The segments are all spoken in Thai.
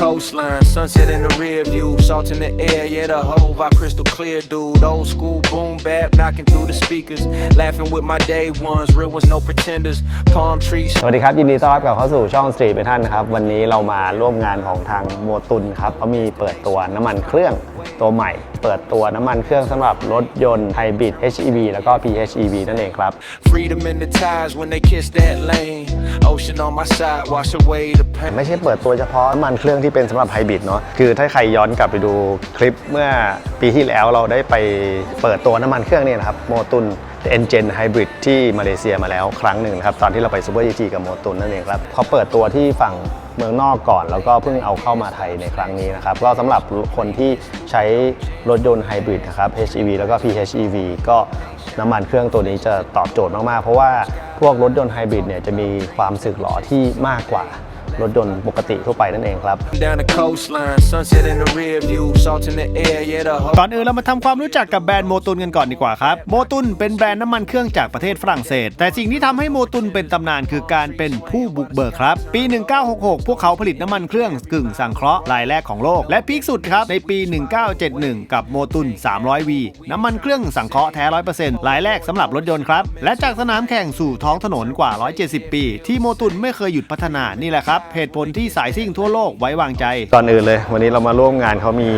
coastline, sunset in the rear view, salt in the air, yeah the whole vibe crystal clear, dude. Old school boom bap knocking through the speakers, laughing with my day ones, real ones no pretenders, palm trees. สวัสดีครับยินดีต้อนรับกลับเข้าสู่ช่อง Street Passion นะครับวันนี้เรามาร่วมงานของทางโมตุนครับเขามีเปิดตัวน้ำมันเครื่องตัวใหม่เปิดตัวน้ำมันเครื่องสำหรับรถยนต์ไฮบริด HEV แล้วก็ PHEV นั่นเองครับ Freedom in the ties when they kiss that lane, ocean on my side wash away the pain. ไม่ใช่เปิดตัวเฉพาะน้ำมันเครื่องที่เป็นสำหรับไฮบริดเนาะคือถ้าใครย้อนกลับไปดูคลิปเมื่อปีที่แล้วเราได้ไปเปิดตัวน้ำมันเครื่องนี่นะครับโมตุนN-Gen Hybrid ที่มาเลเซียมาแล้วครั้งหนึ่งครับตอนที่เราไป Super GT กับโมตุนนั่นเองครับเขาเปิดตัวที่ฝั่งเมืองนอกก่อนแล้วก็เพิ่งเอาเข้ามาไทยในครั้งนี้นะครับก็สำหรับคนที่ใช้รถยนต์ไฮบริดนะครับ HEV แล้วก็ PHEV ก็น้ำมันเครื่องตัวนี้จะตอบโจทย์มากๆเพราะว่าพวกรถยนต์ไฮบริดเนี่ยจะมีความสึกหรอที่มากกว่ารถยนต์ปกติทั่วไปนั่นเองครับ Down the coastline, sunset in the rear view, salt in the air, yeah the whole. ก่อนอื่นเรามาทำความรู้จักกับแบรนด์โมตุนกันก่อนดีกว่าครับโมตุนเป็นแบรนด์น้ำมันเครื่องจากประเทศฝรั่งเศสแต่สิ่งที่ทำให้โมตุนเป็นตำนานคือการเป็นผู้บุกเบิกครับปี 1966 พวกเขาผลิตน้ำมันเครื่องกึ่งสังเคราะห์รายแรกของโลกและพีคสุดครับในปี 1971 กับโมตุน 300V น้ำมันเครื่องสังเคราะห์แท้ 100% รายแรกสำหรับรถยนต์ครับและจากสนามแข่งสู่ท้องถนนกว่า 170 ปีที่โมตุนไม่เคยหยุดพัฒนานี่แหละครับเหตุผลที่สายซิ่งทั่วโลกไว้วางใจก่อนอื่นเลยวันนี้เรามาร่วมงานเขามี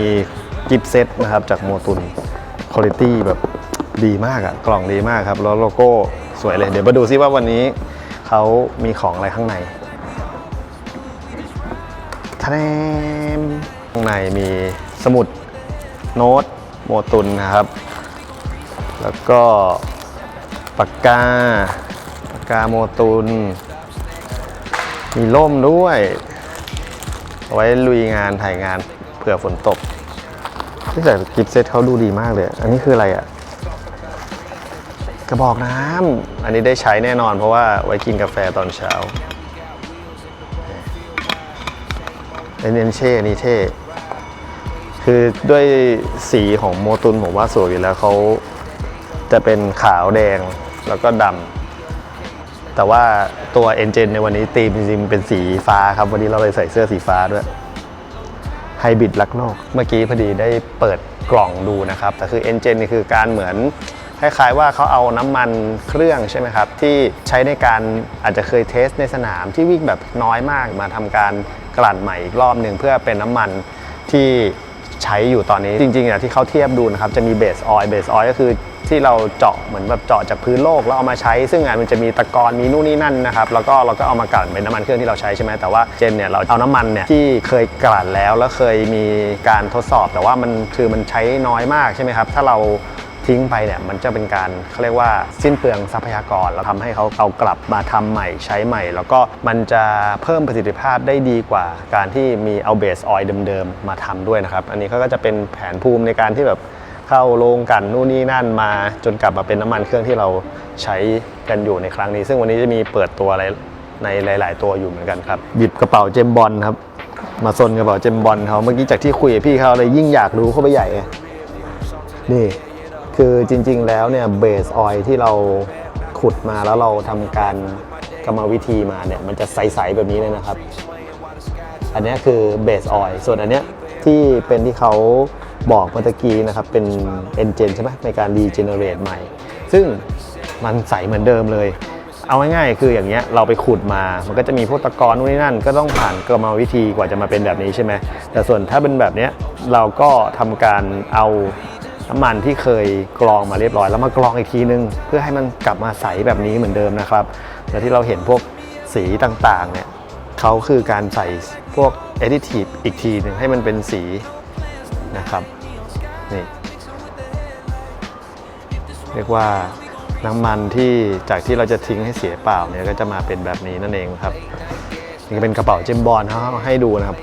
กิฟต์เซตนะครับจากโมตุนคุณภาพแบบดีมากอะกล่องดีมากครับแล้วโลโก้สวยเลยเดี๋ยวมาดูซิว่าวันนี้เขามีของอะไรข้างในท่านข้างในมีสมุดโน้ตโมตุนนะครับแล้วก็ปากกาโมตุนมีร่มด้วยเอาไว้ลุยงานถ่ายงานเผื่อฝนตกที่แต่กิฟต์เซตเขาดูดีมากเลยอันนี้คืออะไรอ่ะกระบอกน้ำอันนี้ได้ใช้แน่นอนเพราะว่าไว้กินกาแฟตอนเช้าเนเช่นี่เท่คือด้วยสีของโมตุนผมว่าสวยอยู่แล้วเขาจะเป็นขาวแดงแล้วก็ดำแต่ว่าตัวเอนจินในวันนี้ธีมจริงๆเป็นสีฟ้าครับวันนี้เราเลยใส่เสื้อสีฟ้าด้วยไฮบริดรักโลกเมื่อกี้พอดีได้เปิดกล่องดูนะครับแต่คือเอนจินนี่คือการเหมือนคล้ายๆว่าเขาเอาน้ำมันเครื่องใช่ไหมครับที่ใช้ในการอาจจะเคยเทสในสนามที่วิ่งแบบน้อยมากมาทำการกลั่นใหม่อีกรอบหนึ่งเพื่อเป็นน้ำมันที่ใช้อยู่ตอนนี้จริงๆที่เขาเทียบดูนะครับจะมีเบสออยล์ก็คือที่เราเจาะเหมือนแบบเจาะจากพื้นโลกแล้วเอามาใช้ซึ่งมันจะมีตะกอนมีนู่นนี่นั่นนะครับแล้วก็เราก็เอามากลั่นเป็นน้ำมันเครื่องที่เราใช้ใช่ไหมแต่ว่าเจนเนี่ยเราเอาน้ำมันเนี่ยที่เคยกลั่นแล้วเคยมีการทดสอบแต่ว่ามันใช้น้อยมากใช่ไหมครับถ้าเราทิ้งไปเนี่ยมันจะเป็นการเขาเรียกว่าสิ้นเปลืองทรัพยากรแล้วทำให้เขาเอากลับมาทำใหม่ใช้ใหม่แล้วก็มันจะเพิ่มประสิทธิภาพได้ดีกว่าการที่มีเอาเบสออยล์เดิมๆมาทำด้วยนะครับอันนี้เขาก็จะเป็นแผนภูมิในการที่แบบเข้าโรงกันนู่นนี่นั่นมาจนกลับมาเป็นน้ำมันเครื่องที่เราใช้กันอยู่ในครั้งนี้ซึ่งวันนี้จะมีเปิดตัวอะไรในหลายๆตัวอยู่เหมือนกันครับหยิบกระเป๋าเจมบอลครับมาซนกระเป๋าเจมบอลเขาเมื่อกี้จากที่คุยกับพี่เขาเลยยิ่งอยากรู้เข้าไปใหญ่นี่คือจริงๆแล้วเนี่ยเบสออยล์ที่เราขุดมาแล้วเราทำการกรรมวิธีมาเนี่ยมันจะใสๆแบบนี้เลยนะครับอันนี้คือเบสออยล์ส่วนอันเนี้ยที่เป็นที่เขาบอกเมื่อกี้นะครับเป็น N-Gen ใช่ไหมในการรีเจเนเรตใหม่ซึ่งมันใสเหมือนเดิมเลยเอาง่ายๆคืออย่างเงี้ยเราไปขุดมามันก็จะมีพวกตะกอนนู่นนี่นั่นก็ต้องผ่านกรรมวิธีกว่าจะมาเป็นแบบนี้ใช่ไหมแต่ส่วนถ้าเป็นแบบเนี้ยเราก็ทำการเอาน้ำมันที่เคยกรองมาเรียบร้อยแล้วมากรองอีกทีนึงเพื่อให้มันกลับมาใสแบบนี้เหมือนเดิมนะครับและที่เราเห็นพวกสีต่างๆเนี่ยเขาคือการใส่พวก additive อีกทีนึงให้มันเป็นสีนะครับนี่เรียกว่าน้ำมันที่จากที่เราจะทิ้งให้เสียเปล่าเนี่ยก็จะมาเป็นแบบนี้นั่นเองครับนี่เป็นกระเป๋าเจมบอลเขาให้ดูนะครับ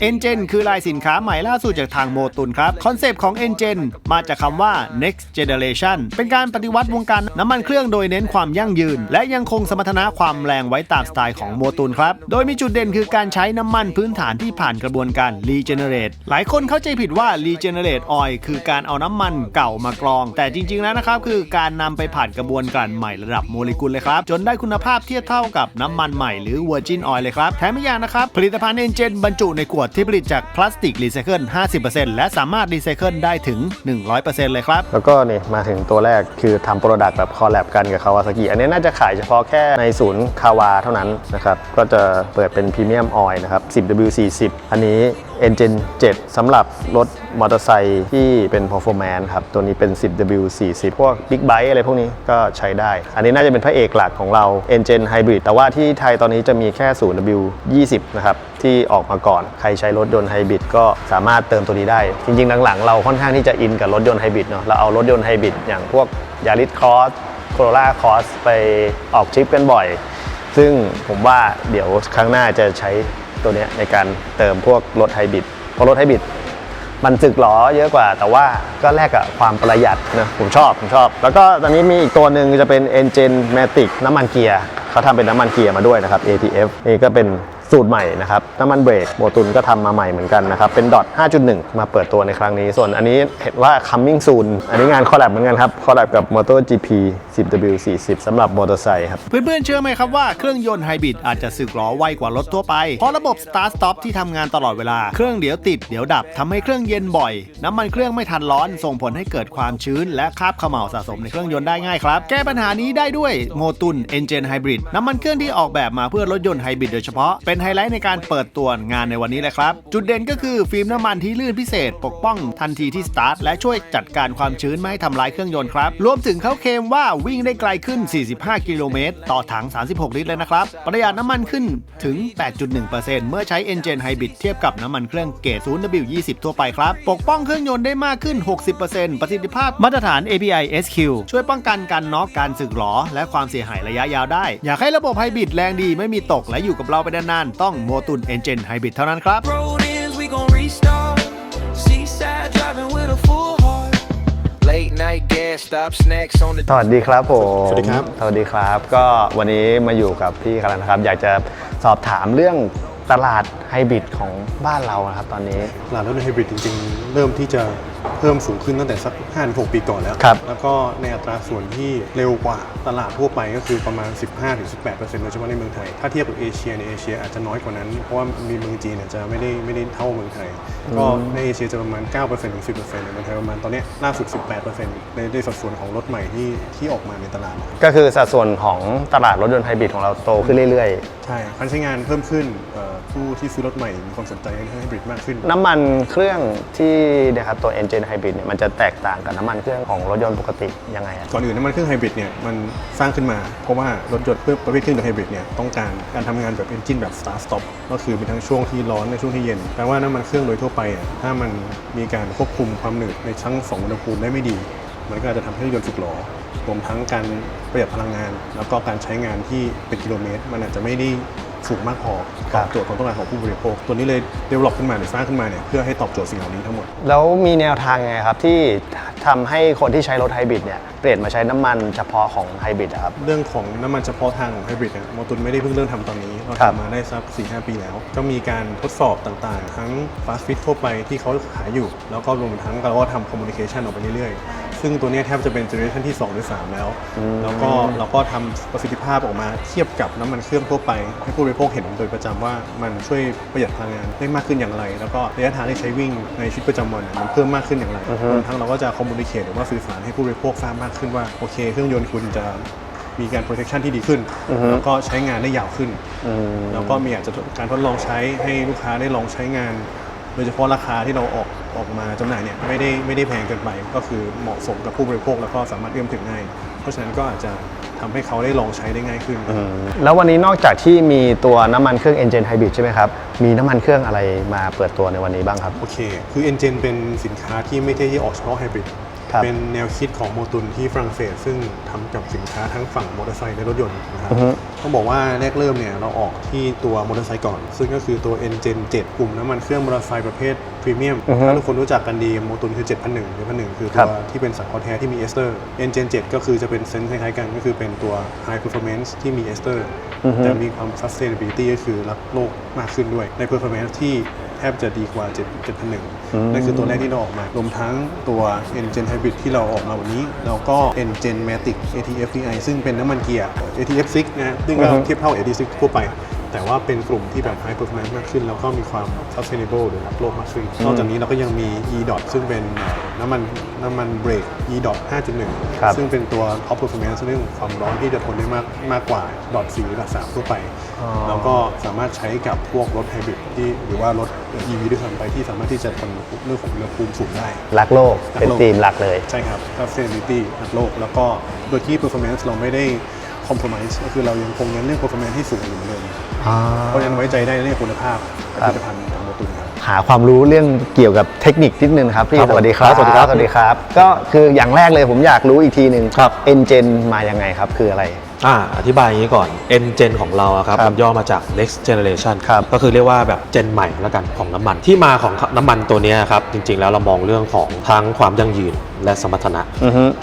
Engen คือลายสินค้าใหม่ล่าสุดจากทางโมตุนครับคอนเซปต์ของ Engen มาจากคำว่า next generation เป็นการปฏิวัติวงการน้ำมันเครื่องโดยเน้นความยั่งยืนและยังคงสมรรถนะความแรงไว้ตามสไตล์ของโมตุนครับโดยมีจุดเด่นคือการใช้น้ำมันพื้นฐานที่ผ่านกระบวนการ regenerate หลายคนเข้าใจผิดว่า regenerate oil คือการเอาน้ำมันเก่ามากรองแต่จริงๆแล้วนะครับคือการนำไปผ่านกระบวนการใหม่ระดับโมเลกุลเลยครับจนได้คุณภาพเทียบเท่ากับน้ำมันใหม่หรือ virgin oil เลยครับแถมอีกอย่างนะครับผลิตภัณฑ์ Engen บรรจุในขวดที่ผลิตจากพลาสติกรีไซเคิล 50% และสามารถรีไซเคิลได้ถึง 100% เลยครับแล้วก็นี่มาถึงตัวแรกคือทำโปรดักต์แบบคอลแลบกันกับคาวาซากิอันนี้น่าจะขายเฉพาะแค่ในศูนย์คาวาเท่านั้นนะครับก็จะเปิดเป็นพรีเมียมออยล์นะครับ 10W40 อันนี้ Engen 7 สำหรับรถมอเตอร์ไซค์ที่เป็น performance ครับตัวนี้เป็น 10W40 พวก Big Bike อะไรพวกนี้ก็ใช้ได้อันนี้น่าจะเป็นพระเอกหลักของเรา Engen Hybrid แต่ว่าที่ไทยตอนนี้จะมีแค่ 0W20 นะครับที่ออกมาก่อนใครใช้รถยนต์ไฮบริดก็สามารถเติมตัวนี้ได้จริงๆหลังๆเราค่อนข้างที่จะอินกับรถยนต์ไฮบริดเนาะเราเอารถยนต์ไฮบริดอย่างพวก Yaris Cross Corolla Cross ไปออกทริปกันบ่อยซึ่งผมว่าเดี๋ยวครั้งหน้าจะใช้ตัวนี้ในการเติมพวกรถไฮบริดเพราะรถไฮบริดมันสึกหรอเยอะกว่าแต่ว่าก็แลกกับความประหยัดนะผมชอบแล้วก็ตอนนี้มีอีกตัวหนึ่งจะเป็น Engen Matic น้ำมันเกียร์เขาทำเป็นน้ำมันเกียร์มาด้วยนะครับ ATF นี่ก็เป็นสูตรใหม่นะครับน้ำมันเบรกโมตุนก็ทำมาใหม่เหมือนกันนะครับเป็นดอท 5.1 มาเปิดตัวในครั้งนี้ส่วนอันนี้เห็นว่า coming soon อันนี้งานคอลแลบเหมือนกันครับคอลแลบกับ MotoGP 10W40 สำหรับมอเตอร์ไซค์ครับเพื่อนๆเชื่อไหมครับว่าเครื่องยนต์ไฮบริดอาจจะสึกหรอไวกว่ารถทั่วไปเพราะระบบ Start Stop ที่ทำงานตลอดเวลาเครื่องเดี๋ยวติดเดี๋ยวดับทำให้เครื่องเย็นบ่อยน้ำมันเครื่องไม่ทันร้อนส่งผลให้เกิดความชื้นและคราบเขม่าสะสมในเครื่องยนต์ได้ง่ายครับแก้ปัญหานี้ได้ด้วยโมตุน Engen Hybrid น้ำมันเครื่องที่ออกแบบมาเพื่อรถยนต์ไฮบริดโดยเฉพาะเป็นไฮไลท์ในการเปิดตัวงานในวันนี้เลยครับจุดเด่นก็คือฟิล์มน้ำมันที่ลื่นพิเศษปกป้องทันทีที่สตาร์ทและช่วยจัดการความชื้นไม่ให้ทำลายเครื่องยนต์ครับรวมถึงเขาเคลมว่าวิ่งได้ไกลขึ้น45 กิโลเมตรต่อถัง36 ลิตรเลยนะครับประหยัดน้ำมันขึ้นถึง 8.1% เมื่อใช้ Engen Hybrid เทียบกับน้ำมันเครื่องเกรด 0W20 ทั่วไปครับปกป้องเครื่องยนต์ได้มากขึ้น 60% ประสิทธิภาพมาตรฐาน API SQ ช่วยป้องกันการน็อกการสึกหรอและความเสียหายระยะยาวได้อยากให้ระบบไฮบริดแรงดีไม่มีตกและอยู่กับเราไปนานๆต้องโมตุน Engen Hybrid เท่านั้นครับ Late night gas stop snacks on the สวัสดีครับผม สวัสดีครับ สวัสดีครับก็วันนี้มาอยู่กับพี่คารันนะครับอยากจะสอบถามเรื่องตลาดไฮบริดของบ้านเรานะครับตอนนี้ตลาดรถไฮบริดจริงๆเริ่มที่จะเพิ่มสูงขึ้นตั้งแต่สัก 5-6 ปีก่อนแล้วแล้วก็ในอัตราส่วนที่เร็วกว่าตลาดทั่วไปก็คือประมาณ 15-18% โดยเฉพาะในเมืองไทยถ้าเทียบกับเอเชียในเอเชียอาจจะน้อยกว่านั้นเพราะว่ามีเมืองจีนเนี่ยจะไม่ได้เท่าเมืองไทยก็ในเอเชียจะประมาณ 9% ถึง 10% ในเมืองไทยประมาณตอนนี้ล่าสุด 18% ในสัดส่วนของรถใหม่ที่ออกมาในตลาดก็คือสัดส่วนของตลาดรถยนต์ไฮบริดของเราโตขึ้นเรื่อยๆใช่การใช้งานเพิ่มขึ้นผู้ที่ซื้อรถใหม่มีความสนใจในไฮบริดมากขึ้นน้ำมันเครื่องที่นะครับตัว Engen Hybrid เนี่ยมันจะแตกต่างกับน้ำมันเครื่องของรถยนต์ปกติยังไงก่อนอื่นน้ำมันเครื่องไฮบริดเนี่ยมันสร้างขึ้นมาเพราะว่ารถยนต์ประเภทเครื่องยนต์ไฮบริดเนี่ยต้องการทำงานแบบเอนจินแบบ start stop ก็คือมีทั้งช่วงที่ร้อนในช่วงที่เย็นแปลว่าน้ำมันเครื่องโดยทั่วไปถ้ามันมีการควบคุมความหนืดในทั้ง2อุณหภูมิได้ไม่ดีมันก็อาจจะทำให้รถยนต์สึกหรอรวมทั้งการประหยัดพลังงานแล้วก็การใช้งานที่เป็นกิโลเมตรมันอาจจะไม่ได้สูงมากพอตอบโจทย์ความต้องการของผู้บริโภคตัวนี้เลยเดเวลลอปขึ้นมาหรือสร้างขึ้นมาเนี่ยเพื่อให้ตอบโจทย์สิ่งเหล่านี้ทั้งหมดแล้วมีแนวทางไงครับที่ทำให้คนที่ใช้รถไฮบริดเนี่ยเปลี่ยนมาใช้น้ำมันเฉพาะของไฮบริดครับเรื่องของน้ำมันเฉพาะทางของไฮบริดเนี่ยโมตุนไม่ได้เพิ่งเริ่มทำตอนนี้เราทำมาได้สัก 4-5 ปีแล้วก็มีการทดสอบต่างๆทั้งฟาสต์ฟิตทั่วไปที่เขาขายอยู่แล้วก็รวมทั้งเราก็ทำคอมมูนิเคชันออกไปเรื่อยๆซึ่งตัวนี้แทบจะเป็นเจเนอเรชันที่2หรือ3แล้วแล้วก็เราก็ทำประสิทธิภาพออกมาเทียบกับน้ำมันเครื่องทั่วไปให้ผู้บริโภคเห็นโดยประจำว่ามันช่วยประหยัดพลังงานได้มากขึ้นอย่างไรแล้วก็ระยะทางที่ใช้วิ่งในชีวิตประจำวันมันเพิ่มมากขึ้นอย่างไรรวมทั้งเราก็จะคอมมูนิเคทหรือว่าสื่อสารให้ผู้บริโภคทราบมากขึ้นว่าโอเคเครื่องยนต์คุณจะมีการ protection ที่ดีขึ้นแล้วก็ใช้งานได้ยาวขึ้นแล้วก็มีอาจจะการทดลองใช้ให้ลูกค้าได้ลองใช้งานโดยเฉพาะราคาที่เราออกมาจำหน่ายเนี่ยไม่ได้แพงเกินไปก็คือเหมาะสมกับผู้บริโภคแล้วก็สามารถเอื้อมถึงง่ายเพราะฉะนั้นก็อาจจะทำให้เขาได้ลองใช้ได้ง่ายขึ้นแล้ววันนี้นอกจากที่มีตัวน้ำมันเครื่อง Engen Hybrid ใช่ไหมครับมีน้ำมันเครื่องอะไรมาเปิดตัวในวันนี้บ้างครับโอเคคือ Engen เป็นสินค้าที่ไม่ใช่ที่ออกเฉพาะไฮบริด เป็นแนวคิดของโมตุนที่ฝรั่งเศสซึ่งทำกับสินค้าทั้งฝั่งมอเตอร์ไซค์และรถยนต์นะครับต้องบอกว่าแรกเริ่มเนี่ยเราออกที่ตัวมอเตอร์ไซค์ก่อนซึ่งก็คือตัว N-Gen 7 กลุ่มน้ำมันเครื่องมอเตอร์ไซค์ประเภทพรีเมียมถ้าทุกคนรู้จักกันดีโมตุนคือ 7,100 คือตัวที่เป็นสังเคราะห์แท้ที่มีเอสเตอร์ N-Gen 7 ก็คือจะเป็นเซนส์คล้ายๆกันก็คือเป็นตัว High Performance ที่มีเอสเตอร์แต่มีความ Sustainability ก็คือรักโลกมากขึ้นด้วยใน Performance ที่แทบจะดีกว่า 7,100 นั่นคือตัวแรกที่เราออกมารวมทั้งตัว N-Gen Hybrid ที่เราออกมาวันนี้แล้วก็ N-Gen Matic ATF-VI ซึ่งเป็นน้ำมันเกียร์ ATF-6 นะซึ่งก็เทียบเท่า ATF-6 ทั่วไปแต่ว่าเป็นกลุ่มที่แบบ High Performance มากขึ้นแล้วก็มีความ Sustainable หรือรักโลกมากขึ้นนอกจากนี้เราก็ยังมี E-Dot ซึ่งเป็นน้ำมันเบรก E-Dot 5.1 ซึ่งเป็นตัว Top Performance เรื่องความร้อนที่จะทนได้มากกว่า Dot 4 หรือ Dot 3 ทั่วไปแล้วก็สามารถใช้กับพวกรถไฮบริดที่หรือว่ารถ EV ด้วยซ้ำไปที่สามารถที่จะทนเรื่องของอุณหภูมิสูงได้รักโลกเป็นธีมหลักเลยใช่ครับ Sustainability รักโลกแล้วก็โดยที่ Performance เราไม่ได้ Compromise ก็คือเรายังคงเน้นเรื่อง Performance ที่สูงอยู่เหมือนเดิมเพราะฉะนั้นไว้ใจได้ในคุณภาพผลิตภัณฑ์ของโมตุนครับหาความรู้เรื่องเกี่ยวกับเทคนิคนิดนึงครับพี่สวัสดีครับสวัสดีครับสวัสดีครับก็คืออย่างแรกเลยผมอยากรู้อีกทีหนึ่งN-Gen มายังไงครับคืออะไรอธิบายอย่างนี้ก่อน N-Gen ของเราครับมันย่อมาจาก next generation ก็คือเรียกว่าแบบเจนใหม่แล้วกันของน้ำมันที่มาของน้ำมันตัวนี้ครับจริงๆแล้วเรามองเรื่องของทั้งความยั่งยืนและสมรรถนะ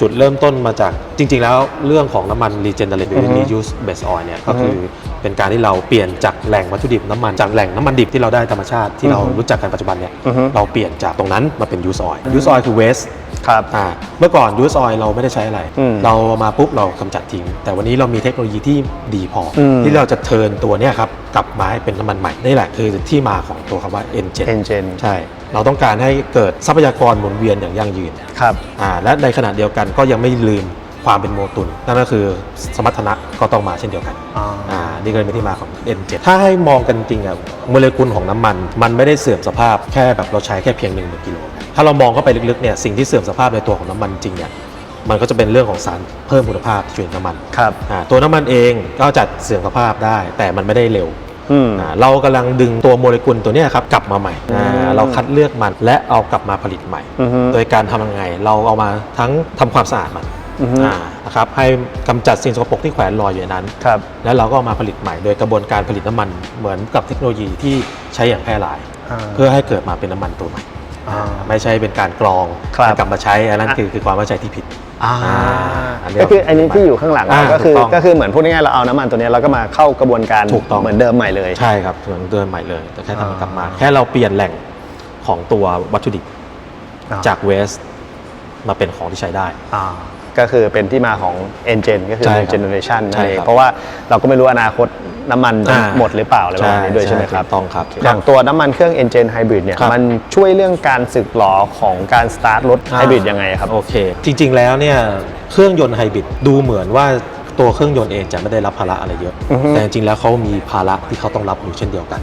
จุดเริ่มต้นมาจากจริงๆแล้วเรื่องของน้ำมัน regenerate หรือ reuse base oil เนี่ยก็คือเป็นการที่เราเปลี่ยนจากแหล่งวัตถุดิบน้ำมันจากแหล่งน้ำมันดิบที่เราได้ธรรมชาติที่เรารู้จักกันปัจจุบันเนี่ยเราเปลี่ยนจากตรงนั้นมาเป็น use oil use oil คือ waste ครับเมื่อก่อน use oil เราไม่ได้ใช้อะไรเรามาปุ๊บเรากำจัดทิ้งแต่วันนี้เรามีเทคโนโลยีที่ดีพอที่เราจะเทิร์นตัวเนี้ยครับกลับมาให้เป็นน้ำมันใหม่นี่แหละคือที่มาของตัวคำว่า N-Gen ใช่เราต้องการให้เกิดทรัพยากรหมุนเวียนอย่างยั่งยืนครับและในขณะเดียวกันก็ยังไม่ลืมความเป็นโมตุนนั่นก็คือสมรรถนะก็ต้องมาเช่นเดียวกันนี่ก็เลยเป็นที่มาของ N-Gen ถ้าให้มองกันจริงอะโมเลกุลของน้ำมันไม่ได้เสื่อมสภาพแค่แบบเราใช้แค่เพียง1กิโลถ้าเรามองเข้าไปลึกๆเนี่ยสิ่งที่เสื่อมสภาพในตัวของน้ำมันจริงเนี่ยมันก็จะเป็นเรื่องของสารเพิ่มคุณภาพที่อยู่ในน้ำมันครับตัวน้ำมันเองก็จะเสื่อมสภาพได้แต่มันไม่ได้เร็วเรากำลังดึงตัวโมเลกุลตัวนี้ครับกลับมาใหม่เราคัดเลือกมันและเอากลับมาผลิตใหม่โดยการทำยังไงเราเอามาทั้งทำความสะอาดมันนะครับให้กำจัดสิ่งสกปรกที่แขวนลอยอยู่ในนั้นแล้วเราก็เอามาผลิตใหม่โดยกระบวนการผลิตน้ำมันเหมือนกับเทคโนโลยีที่ใช้อย่างแพร่หลายเพื่อให้เกิดมาเป็นน้ำมันตัวใหม่ไม่ใช่เป็นการกรองกลับมาใใช้อันนั้นคือความเข้าใจที่ผิดก็คืออันนี้ที่อยู่ข้างหลังก็คือเหมือนพูดง่ายๆเราเอาน้ำมันตัวนี้เราก็มาเข้ากระบวนการเหมือนเดิมใหม่เลยใช่ครับเหมือนเดิมใหม่เลยแต่แค่ทำกลับมาแค่เราเปลี่ยนแหล่งของตัววัตถุดิบจากเวสมาเป็นของที่ใช้ได้ก็คือเป็นที่มาของ N-Gen ก็คือ New Generation นั่นเองเพราะว่าเราก็ไม่รู้อนาคตน้ำมันจะหมดหรือเปล่าอะไรแบบนี้ด้วยใช่ไหมครับต้องครับอย่างตัวน้ำมันเครื่อง N-Gen Hybrid เนี่ยมันช่วยเรื่องการสึกหรอของการสตาร์ทรถไฮบริดยังไงครับโอเคจริงๆแล้วเนี่ยเครื่องยนต์ไฮบริดดูเหมือนว่าตัวเครื่องยนต์เองจะไม่ได้รับภาระอะไรเยอะแต่จริงๆแล้วเขามีภาระที่เขาต้องรับอยู่เช่นเดียวกัน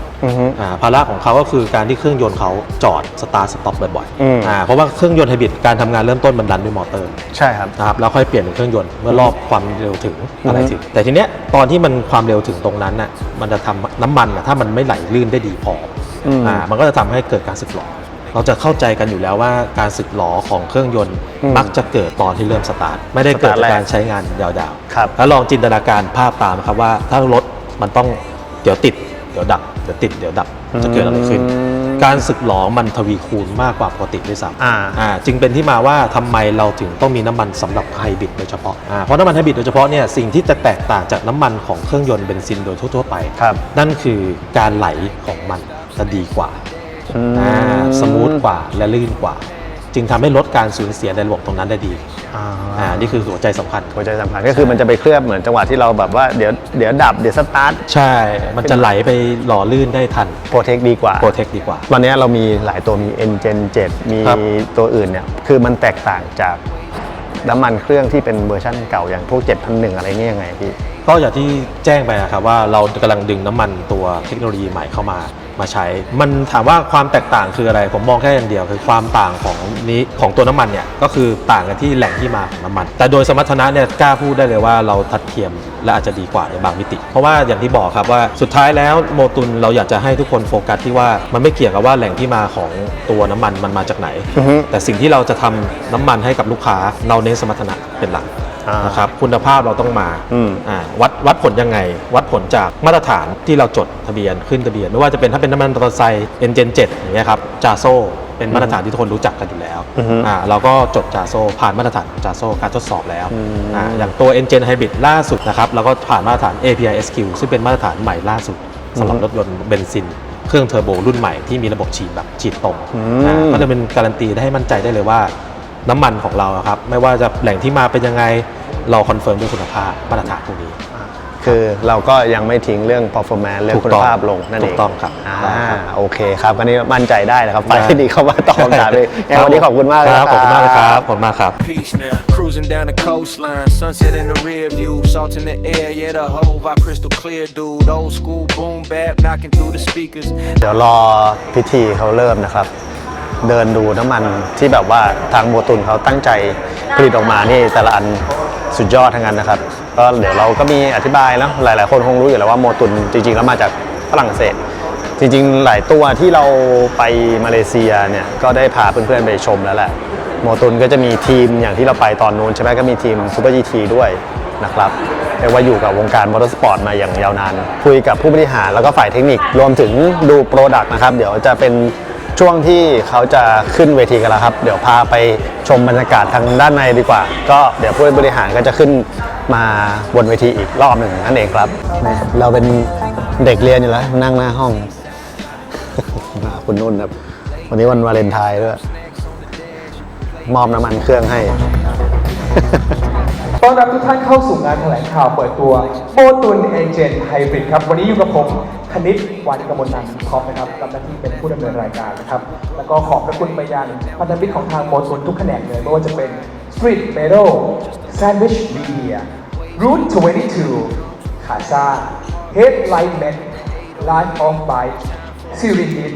ภาระของเขาก็คือการที่เครื่องยนต์เขาจอดสตาร์ทสต็อปบ่อยๆเพราะว่าเครื่องยนต์ไฮบริดการทำงานเริ่มต้นมันดันด้วยมอเตอร์ใช่ครับนะครับแล้วค่อยเปลี่ยนเป็นเครื่องยนต์เมื่อรอบความเร็วถึงอะไรถึงแต่ทีเนี้ยตอนที่มันความเร็วถึงตรงนั้นน่ะมันจะทำน้ำมันถ้ามันไม่ไหลลื่นได้ดีพอมันก็จะทำให้เกิดการสึกหรอเราจะเข้าใจกันอยู่แล้วว่าการสึกหรอของเครื่องยนต์มักจะเกิดตอนที่เริ่มสตาร์ทไม่ได้เกิดจากการใช้งานยาวๆแล้วลองจินตนาการภาพตามครับว่าถ้ารถมันต้องเดี๋ยวติดเดี๋ยวดับเดี๋ยวติดเดี๋ยวดับจะเกิดอะไรขึ้นการสึกหรอมันทวีคูณมากกว่าปกติด้วยซ้ำจึงเป็นที่มาว่าทำไมเราถึงต้องมีน้ำมันสำหรับไฮบริดโดยเฉพาะเพราะน้ำมันไฮบริดโดยเฉพาะเนี่ยสิ่งที่จะแตกต่างจากน้ำมันของเครื่องยนต์เบนซินโดยทั่วๆไปนั่นคือการไหลของมันจะดีกว่าสมูทกว่าและลื่นกว่าจึงทำให้ลดการสูญเสียในระบบตรงนั้นได้ดีนี่คือหัวใจสำคัญก็คือมันจะไปเคลือบเหมือนจังหวะที่เราแบบว่าเดี๋ยวดับเดี๋ยวสตาร์ทใช่มันจะไหลไปหล่อลื่นได้ทันโปรเทคดีกว่าตอนนี้เรามีหลายตัวมี N-Gen 7 มีตัวอื่นเนี่ยคือมันแตกต่างจากน้ำมันเครื่องที่เป็นเวอร์ชั่นเก่าอย่างพวก 7,100 อะไรนี่ยังไงพี่ ก็อย่างที่แจ้งไปนะครับว่าเรากำลังดึงน้ำมันตัวเทคโนโลยีใหม่เข้ามาใช้ มันถามว่าความแตกต่างคืออะไรผมมองแค่อย่างเดียวคือความต่างของตัวน้ำมันเนี่ยก็คือต่างกันที่แหล่งที่มาของน้ำมัน แต่โดยสมรรถนะเนี่ยกล้าพูดได้เลยว่าเราทัดเทียมและอาจจะดีกว่าในบางมิติ เพราะว่าอย่างที่บอกครับว่าสุดท้ายแล้วโมตุนเราอยากจะให้ทุกคนโฟกัสที่ว่ามันไม่เกี่ยวกับว่าแหล่งที่มาของตัวน้ำมันมันมาจากไหน แต่สิ่งที่เราจะทำน้ำมันให้กับลูกค้าเราเน้นสมรรถนะเป็นหลักนะครับคุณภาพเราต้องมาวัดผลยังไงวัดผลจากมาตรฐานที่เราจดทะเบียนขึ้นทะเบียนไม่ว่าจะเป็นถ้าเป็นน้ำมันมอเตอร์ไซค์เอ็นเจน7อย่างเงี้ยครับจาโซเป็นมาตรฐานที่ทุกคนรู้จักกันอยู่แล้วเราก็จดจาโซผ่านมาตรฐานจาโซการทดสอบแล้วอย่างตัว Engine Hybrid ล่าสุดนะครับเราก็ผ่านมาตรฐาน API SQ ซึ่งเป็นมาตรฐานใหม่ล่าสุดสำหรับรถยนต์เบนซินเครื่องเทอร์โบรุ่นใหม่ที่มีระบบฉีดแบบฉีดตรงก็จะเป็นการันตีให้มั่นใจได้เลยว่าน้ำมันของเราครับไม่ว่าจะแหล่งที่มาเป็นยังไงเราคอนเฟิร์มด้วยคุณภาพมาตรฐานพวกนี้คือเราก็ยังไม่ทิ้งเรื่อง performance เรื่องคุณภาพลงนั่นเองถูกต้องครับโอเคครับวันนี้มั่นใจได้นะครับฝ่ายเทคนิคเข้ามาตอบคำถามเลยวันนี้ขอบคุณมากครับขอบคุณมากครับขอบคุณมากครับ Peace now. Cruising down the coastline, sunset in the rear view, salt in the air, yeah the whole vibe crystal clear, dude. Old school boom bap knocking through the speakers. เดี๋ยวรอพิธีเขาเริ่มนะครับเดินดูน้ำมันที่แบบว่าทางโมตุนเขาตั้งใจผลิตออกมานี่แต่ละอันสุดยอดทั้งนั้นนะครับก็เดี๋ยวเราก็มีอธิบายแล้วหลายๆคนคงรู้อยู่แล้วว่าโมตุนจริงๆแล้วมาจากฝรั่งเศสจริงๆหลายตัวที่เราไปมาเลเซียเนี่ยก็ได้พาเพื่อนๆไปชมแล้วแหละโมตุนก็จะมีทีมอย่างที่เราไปตอนนู้นใช่ไหมก็มีทีมซูเปอร์ GT ด้วยนะครับเรียกว่าอยู่กับวงการมอเตอร์สปอร์ตมาอย่างยาวนานคุยกับผู้บริหารแล้วก็ฝ่ายเทคนิครวมถึงดูโปรดักต์นะครับเดี๋ยวจะเป็นช่วงที่เขาจะขึ้นเวทีกันแล้วครับเดี๋ยวพาไปชมบรรยากาศทางด้านในดีกว่าก็เดี๋ยวผู้บริหารก็จะขึ้นมาบนเวทีอีกรอบหนึ่งนั่นเองครับเราเป็นเด็กเรียนอยู่แล้วนั่งหน้าห้อง คุณนุ่นครับวันนี้วันวาเลนไทน์ด้วยมอบน้ำมันเครื่องให้ ต้อนรับทุกท่านเข้าสู่งานแถลงข่าวเปิดตัวโมตุนเอเจนต์ไฮบริดครับวันนี้อยู่กับผมคณิตวานิกมลนันท์ท็อปนะครับรับหน้าที่เป็นผู้ดำเนินรายการนะครับแล้วก็ขอบพระคุณไปยังพันธมิตรของทางโมตุนทุกแขนงเลยไม่ว่าจะเป็น Street Metal Sandwich Media Route 22 Casa Headlight Met Life of Bike Sirinit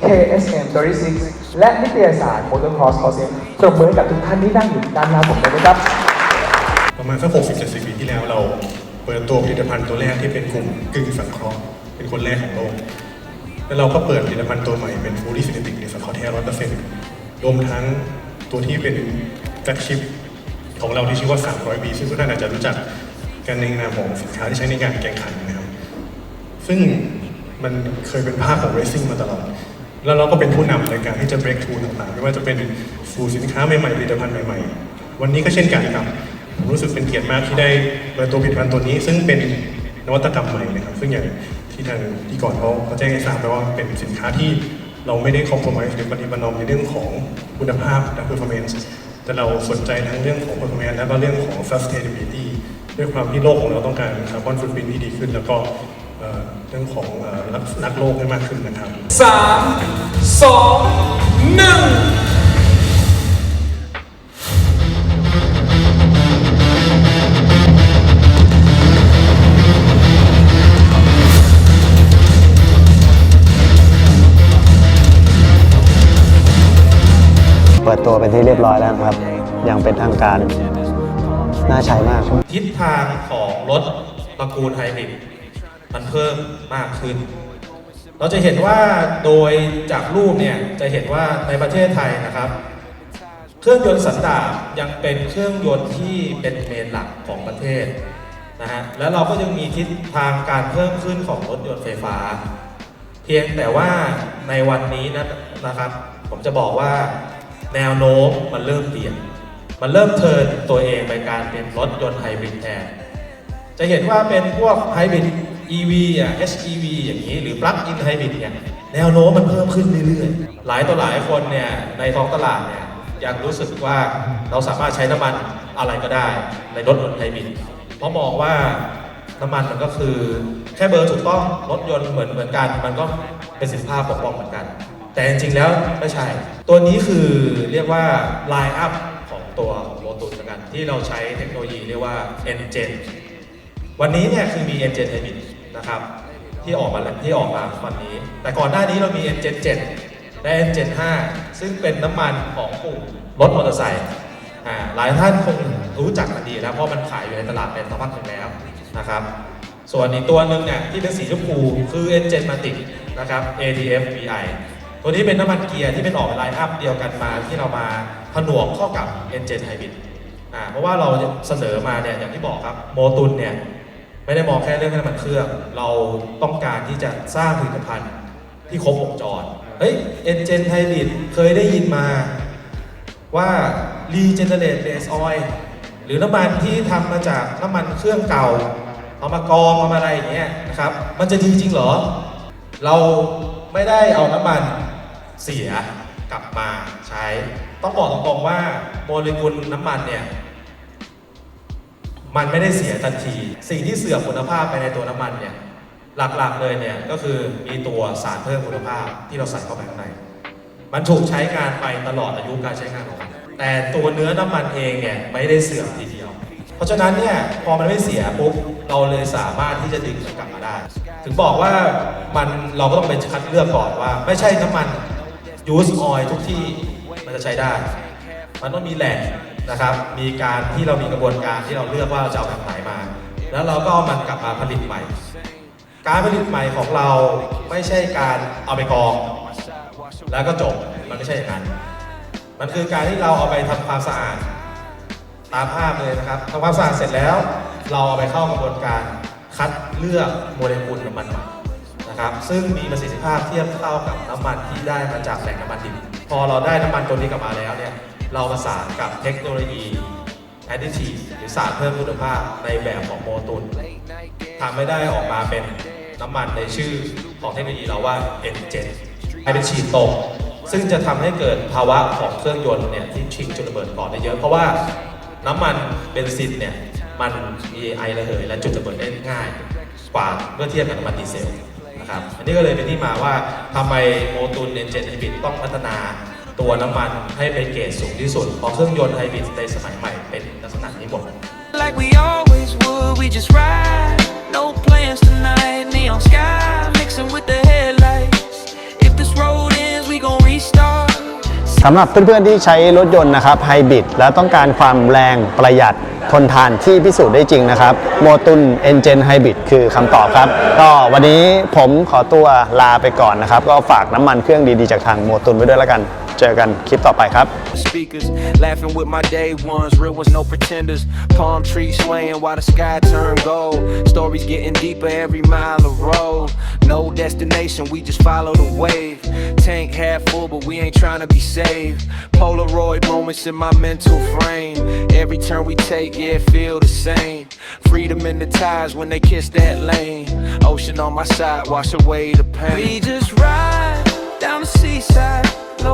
KSM 36และนิตยสาร Motocross ขอเสียงปรบมือให้กับทุกท่านที่นั่งอยู่ด้านหน้าผมเลยนะครับประมาณสัก60-70 ปีที่แล้วเราเปิดตัวผลิตภัณฑ์ตัวแรกที่เป็นกลุ่มกึ่งสังเคราะห์เป็นคนแรกของโลกแล้วเราก็เปิดผลิตภัณฑ์ตัวใหม่เป็น Fully Synthetic สังเคราะห์แท้ 100% รวมทั้งตัวที่เป็นแฟลกชิพของเราที่ชื่อว่า300 ปีซึ่งทุกท่านอาจจะรู้จักกันในนามของสินค้าที่ใช้ในการแข่งขันนะครับซึ่งมันเคยเป็นภาพของ Racing มาตลอดแล้วเราก็เป็นผู้นำในการที่จะ break through ต่างๆไม่ว่าจะเป็นสู่สินค้าใหม่ๆผลิตภัณฑ์ใหม่ๆวันนี้ก็เช่นกันครับผมรู้สึกเป็นเกียรติมากที่ได้เปิดตัวผลิตภัณฑ์ตัวนี้ซึ่งเป็นนวัตกรรมใหม่นะครับซึ่งอย่างที่ทางที่ก่อนเขาแจ้งให้ทราบไปว่าเป็นสินค้าที่เราไม่ได้คอมโพรไมซ์หรือปฏิบัตินอมในเรื่องของคุณภาพและ performance แต่เราสนใจทั้งเรื่องของ performance และก็เรื่องของ sustainability ด้วยความที่โลกของเราต้องการคาร์บอนฟุตพริ้นท์ที่ดีขึ้นแล้วก็เรื่องของรักโลกให้มากขึ้นนะครับ3 2 1เปิดตัวเป็นที่เรียบร้อยแล้วครับยังเป็นทางการน่าใช้มากทิศทางของรถตระกูลไฮบริดมันเพิ่มมากขึ้นเราจะเห็นว่าโดยจากรูปเนี่ยจะเห็นว่าในประเทศไทยนะครับเครื่องยนต์สันดาปยังเป็นเครื่องยนต์ที่เป็นเมนหลักของประเทศนะฮะแล้วเราก็ยังมีทิศทางการเพิ่มขึ้นของรถยนต์ไฟฟ้าเพียงแต่ว่าในวันนี้นะครับผมจะบอกว่าแนวโน้มมันเริ่มเปลี่ยนมันเริ่มเทิร์นตัวเองไปการเป็นรถยนต์ไฮบริดแทนจะเห็นว่าเป็นพวกไฮบริด EV HEV อย่างนี้หรือ Plug-in Hybrid เนี่ยแนวโน้มมันเพิ่มขึ้นเรื่อยๆหลายต่อหลายคนเนี่ยในท้องตลาดเนี่ยยังรู้สึกว่าเราสามารถใช้น้ำมันอะไรก็ได้ในรถยนต์ไฮบริดเพราะมองว่าน้ำมันมันก็คือแค่เบอร์ถูกต้องรถยนต์เหมือนกันมันก็เป็นสินค้าปกป้องเหมือนกันแต่จริงๆแล้วไม่ใช่ตัวนี้คือเรียกว่าไลน์อัพของตัวของโมตุนกันที่เราใช้เทคโนโลยีเรียกว่า Engine วันนี้เนี่ยคือมี N7 Hybrid นะครับที่ออกมาวันนี้แต่ก่อนหน้านี้เรามี N7 7และ N7 5ซึ่งเป็นน้ำมันของกลุ่มรถมอเตอร์ไซค์หลายท่านคงรู้จักกันดีแล้วเพราะมันขายอยู่ในตลาดเป็นสักพักหนึ่งแล้วนะครับส่วนอีกตัวหนึ่งเนี่ยที่เป็นสีชมพูคือ N7 Matic นะครับ ADF VI ตัวนี้เป็นน้ำมันเกียร์ที่เป็นออกเป็นไลน์อัพเดียวกันมาที่เรามาผนวกเข้ากับ N7 Hybrid เพราะว่าเราเสนอมาเนี่ยอย่างที่บอกครับโมตุนเนี่ยไม่ได้มองแค่เรื่องน้ำมันเครื่องเราต้องการที่จะสร้างผลิตภัณฑ์ที่ครบวงจรN7 Hybrid เคยได้ยินมาว่า Regenerate Base Oil หรือน้ำมันที่ทำมาจากน้ำมันเครื่องเก่าเอามากองเอามาอะไรอย่างเงี้ยนะครับมันจะดีจริงเหรอเราไม่ได้เอาน้ำมันเสียกลับมาใช้ต้องบอกตรงๆว่าโมเลกุลน้ำมันเนี่ยมันไม่ได้เสียทันทีสิ่งที่เสื่อมคุณภาพไปในตัวน้ำมันเนี่ยหลักๆเลยเนี่ยก็คือมีตัวสารเพิ่มคุณภาพที่เราใส่เข้าไปข้างในมันถูกใช้งานไปตลอดอายุการใช้งานของมันแต่ตัวเนื้อน้ำมันเองเนี่ยไม่ได้เสื่อมทีเดียวเพราะฉะนั้นเนี่ยพอมันไม่เสียปุ๊บเราเลยสามารถที่จะดึงมันกลับมาได้ถึงบอกว่าเราก็ต้องไปคัดเลือกก่อนว่าไม่ใช่น้ำมัน use oil ทุกที่มันจะใช้ได้มันต้องมีแหล่งนะครับมีการที่เรามีกระบวนการที่เราเลือกว่าจะเอาแบบไหนมาแล้วเราก็เอามันกลับมาผลิตใหม่การผลิตใหม่ของเราไม่ใช่การเอาไปกองแล้วก็จบมันไม่ใช่อย่างนั้นมันคือการที่เราเอาไปทำความสะอาดตามภาพเลยนะครับทำความสะอาดเสร็จแล้วเราเอาไปเข้ากระบวนการคัดเลือกโมเลกุลน้ำมันใหม่นะครับซึ่งมีประสิทธิภาพเทียบเท่ากับน้ำมันที่ได้มาจากแหล่งน้ำมันดิบพอเราได้น้ำมันตัวนี้กลับมาแล้วเนี่ยเราประสานกับเทคโนโลยีแอดดิทีฟหรือสารเพิ่มคุณภาพในแบบของโมตุนทำให้ได้ออกมาเป็นน้ำมันในชื่อของเทคโนโลยีเราว่า N7 ให้เป็นฉีดตรงซึ่งจะทำให้เกิดภาวะของเครื่องยนต์เนี่ยที่ชิงจุดระเบิดก่อนได้เยอะเพราะว่าน้ำมันเบนซินเนี่ยมันมีไอระเหยและจุดระเบิดได้ง่ายกว่าเมื่อเทียบกับน้ำมันดีเซลนะครับอันนี้ก็เลยเป็นที่มาว่าทำไมโมตุน N7 Hybrid ต้องพัฒนาตัวน้ำมันให้เป็นเกรดสูงที่สุดเพราะเครื่องยนต์ไฮบริดในสมัยใหม่เป็นลักษณะนี้หมด Like we always would, we just ride. No plans tonight, neon sky mixing with the headlights. If this road ends, we gon' restart. สำหรับเพื่อนๆที่ใช้รถยนต์นะครับไฮบริดแล้วต้องการความแรงประหยัดทนทานที่พิสูจน์ได้จริงนะครับโมตุน N7 Hybrid คือคำตอบครับก็วันนี้ผมขอตัวลาไปก่อนนะครับก็ฝากน้ำมันเครื่องดีๆจากทางโมตุนไว้ด้วยแล้วกันเจอกันคลิปต่อไปครับ Speakers, laughing with my day ones, real ones, no pretenders. Palm trees swaying while the sky turn gold. Stories getting deeper every mile of road. No destination, we just follow the wave. Tank half full, but we ain't trying to be saved. Polaroid moments in my mental frame. Every turn we take, yeah, it feel the same. Freedom in the ties when they kiss that lane. Ocean on my side, wash away the pain. We just ride down the seaside.